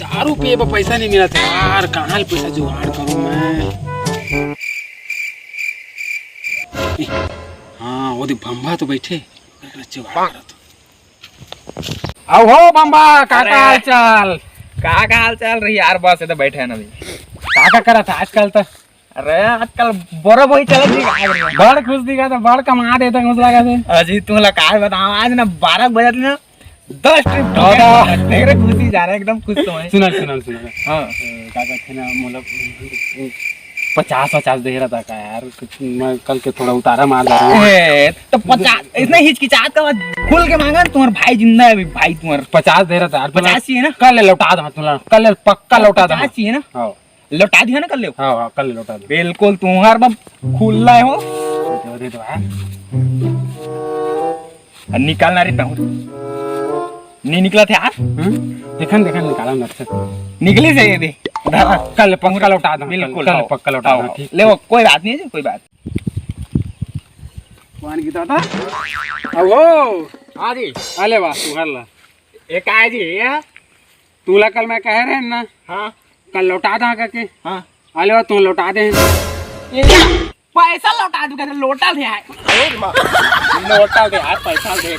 दारू पिए पर पैसा नहीं मिला था यार, कहाँ ले पैसा जुगाड़ करूँ मैं। हाँ वो देख भंबा तो बैठे जुगाड़ करा तो। आओ हो भंबा, काका हाल चाल? का हाल चाल रही यार, बस तो बैठे हैं ना अभी। काका करा था आजकल तो? अरे आजकल बड़ा वही चल रही बड़ खुश दिखा था, बड़ कमा देता खुश लगा थे। अजी तुम लोग का बताओ, आज ना 12 बजे ना 10 ट्रिप देख रहे, खुशी जा रहा है एकदम खुश। तो सुना हाँ काका थे ना, मतलब 50 दे रहा था का यार, मैं कल के थोड़ा उतारा मार रहा हूँ। तो 50 इतना हिचकिचाहट का बाद खुल के मांगा, तुम्हारा भाई जिंदा है अभी, भाई तुम्हारा 50 दे रहा था यार। 50 चाहिए ना? कल लौटा दूंगा तुम्हारा, कल पक्का लौटा दूंगा। 50 चाहिए ना? हाँ लौटा दिया ना कल ले? हाँ कल लौटा दूंगा। बिल्कुल तुम्हारा बाप खुल रहा हो, दे दो यार। निकालना रहता हूँ नहीं निकला था यार। देखन निकाला मत से, निकली से ये दे कल पक्का लौटा दूंगा। बिल्कुल कल पक्का लौटा दूंगा। ठीक ले वो कोई बात नहीं है, कोई बात। कौन की दादा? आओ हाँ जी। अले वाह तुम्हारा ला एक आया जी ये। तूला कल मैं कह रहे ना, हाँ कल लौटा दा करके। हाँ अले वाह तुम लौटा दे। पैसा लौटा दूंगा, लौटा ले आए। लौटा दे यार, पैसा दे।